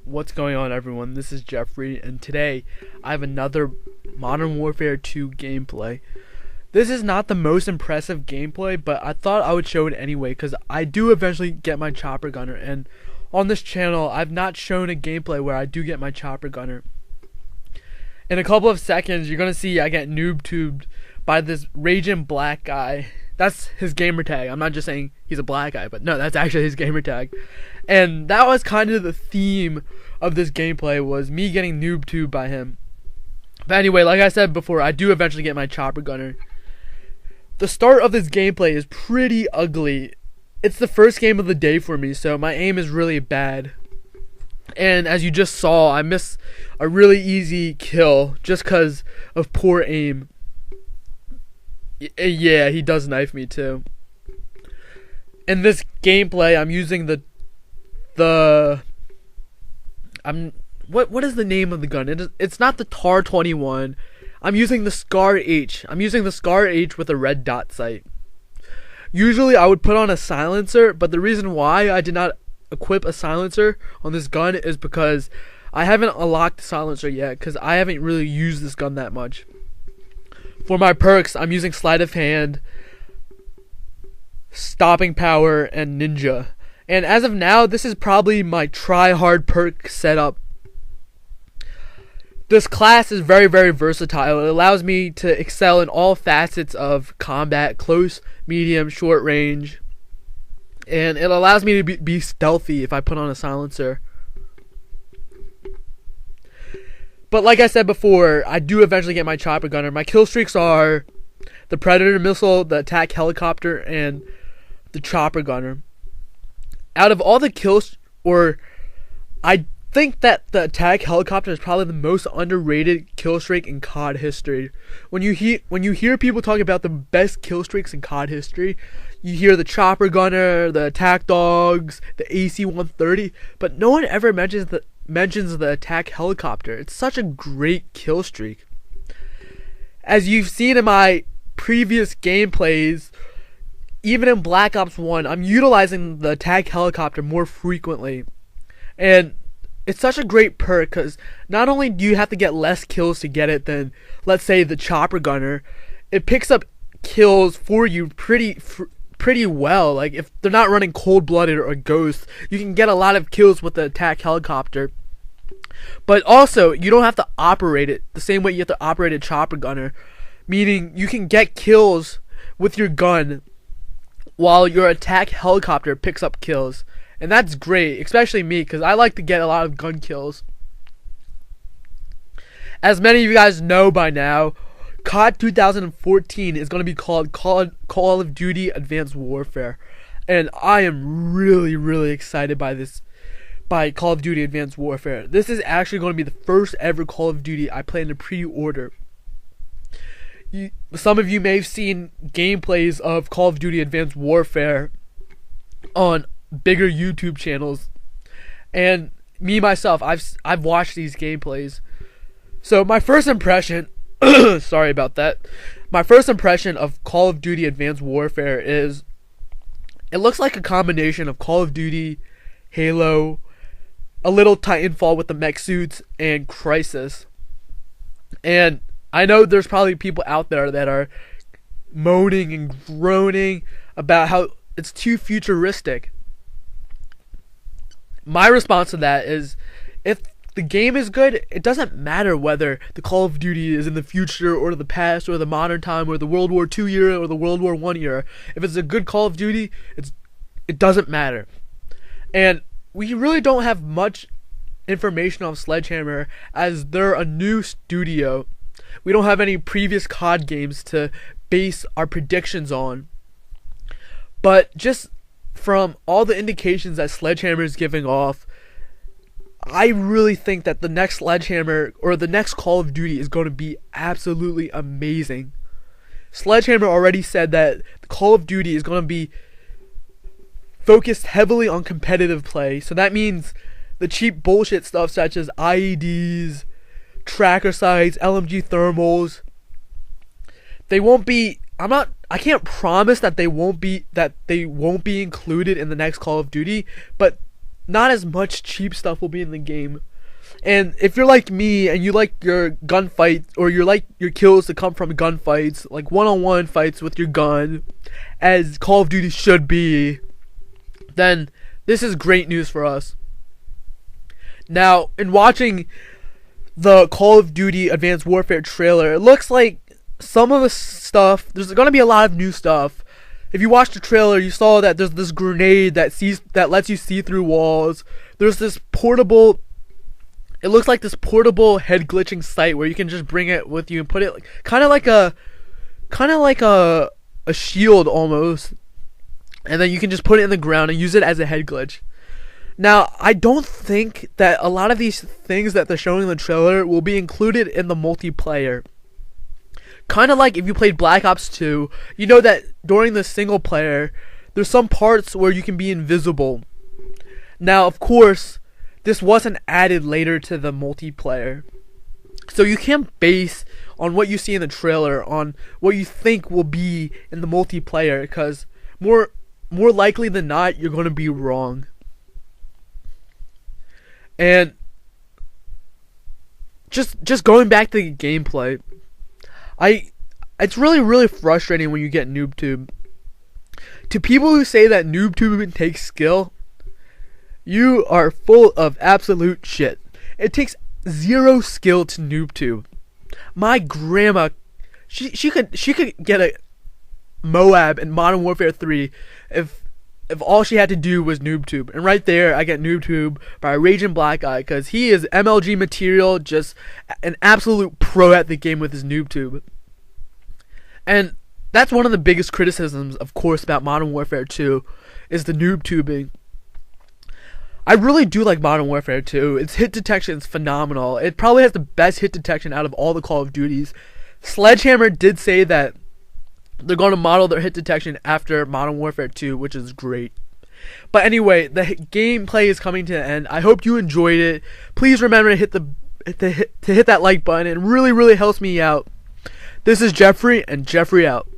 What's going on, everyone? This is Jeffrey, and today I have another Modern Warfare 2 gameplay. This is not the most impressive gameplay, but I thought I would show it anyway because I do eventually get my chopper gunner, and on this channel I've not shown a gameplay where I do get my chopper gunner. In a couple of seconds, you're gonna see I get noob tubed by this raging black guy. That's his gamer tag. I'm not just saying he's a black guy, but no, that's actually his gamer tag. And that was kind of the theme of this gameplay, was me getting noob tubed by him. But anyway, like I said before, I do eventually get my chopper gunner. The start of this gameplay is pretty ugly. It's the first game of the day for me, so my aim is really bad. And as you just saw, I missed a really easy kill just because of poor aim. Yeah, he does knife me too. In this gameplay, I'm using what is the name of the gun? It's not the TAR 21. I'm using the Scar H. I'm using the Scar H with a red dot sight. Usually I would put on a silencer, but the reason why I did not equip a silencer on this gun is because I haven't unlocked the silencer yet, because I haven't really used this gun that much. For my perks, I'm using Sleight of Hand, Stopping Power, and Ninja. And as of now, this is probably my try-hard perk setup. This class is very, very versatile. It allows me to excel in all facets of combat, close, medium, short range. And it allows me to be stealthy if I put on a silencer. But like I said before, I do eventually get my chopper gunner. My kill streaks are the Predator missile, the attack helicopter, and the chopper gunner. Out of all the kills, I think that the attack helicopter is probably the most underrated kill streak in COD history. When you hear people talk about the best kill streaks in COD history, you hear the chopper gunner, the attack dogs, the AC-130, but no one ever mentions the attack helicopter. It's such a great kill streak. As you've seen in my previous gameplays, even in Black Ops 1, I'm utilizing the attack helicopter more frequently. And it's such a great perk because not only do you have to get less kills to get it than, let's say, the chopper gunner, it picks up kills for you pretty well. Like, if they're not running cold-blooded or ghost, you can get a lot of kills with the attack helicopter. But also, you don't have to operate it the same way you have to operate a chopper gunner, meaning you can get kills with your gun while your attack helicopter picks up kills. And that's great, especially me, because I like to get a lot of gun kills. As many of you guys know by now, COD 2014 is going to be called Call of Duty Advanced Warfare. And I am really, really excited by Call of Duty Advanced Warfare. This is actually going to be the first ever Call of Duty I plan to pre-order. Some of you may have seen gameplays of Call of Duty Advanced Warfare on bigger YouTube channels, and me myself, I've watched these gameplays. So my first impression sorry about that. My first impression of Call of Duty Advanced Warfare is it looks like a combination of Call of Duty, Halo, a little Titanfall with the mech suits, and Crisis. And I know there's probably people out there that are moaning and groaning about how it's too futuristic. My response to that is, if the game is good, it doesn't matter whether the Call of Duty is in the future or the past or the modern time or the World War II era or the World War I era. If it's a good Call of Duty, it doesn't matter. And we really don't have much information on Sledgehammer, as they're a new studio. We don't have any previous COD games to base our predictions on. But just from all the indications that Sledgehammer is giving off, I really think that the next Sledgehammer, or the next Call of Duty, is going to be absolutely amazing. Sledgehammer already said that Call of Duty is going to be focused heavily on competitive play. So that means the cheap bullshit stuff such as IEDs, tracker sights, LMG thermals, they won't be. I can't promise that they won't be included in the next Call of Duty, but not as much cheap stuff will be in the game. And if you're like me and you like your gunfight, or you like your kills to come from gunfights, like one-on-one fights with your gun, as Call of Duty should be, then this is great news for us. Now, in watching the Call of Duty Advanced Warfare trailer, it looks like some of the stuff, there's going to be a lot of new stuff. If you watched the trailer, you saw that there's this grenade that lets you see through walls. There's this portable, it looks like this portable head glitching sight where you can just bring it with you and put it kind of like a shield almost, and then you can just put it in the ground and use it as a head glitch. Now, I don't think that a lot of these things that they're showing in the trailer will be included in the multiplayer. Kind of like if you played Black Ops 2, you know that during the single player, there's some parts where you can be invisible. Now, of course, this wasn't added later to the multiplayer. So you can't base on what you see in the trailer on what you think will be in the multiplayer, because more likely than not, you're going to be wrong. And just going back to the gameplay, it's really frustrating when you get NoobTube. To people who say that NoobTube takes skill, you are full of absolute shit. It takes 0 skill to NoobTube. My grandma, she could get a Moab in Modern Warfare 3 if all she had to do was NoobTube. And right there, I get NoobTube by Raging Black Eye, because he is MLG material, just an absolute pro at the game with his NoobTube. And that's one of the biggest criticisms, of course, about Modern Warfare 2, is the NoobTubing. I really do like Modern Warfare 2. Its hit detection is phenomenal. It probably has the best hit detection out of all the Call of Duties. Sledgehammer did say that they're going to model their hit detection after Modern Warfare 2, which is great. But anyway, the gameplay is coming to an end. I hope you enjoyed it. Please remember to hit that like button. It really helps me out. This is Jeffrey, and Jeffrey out.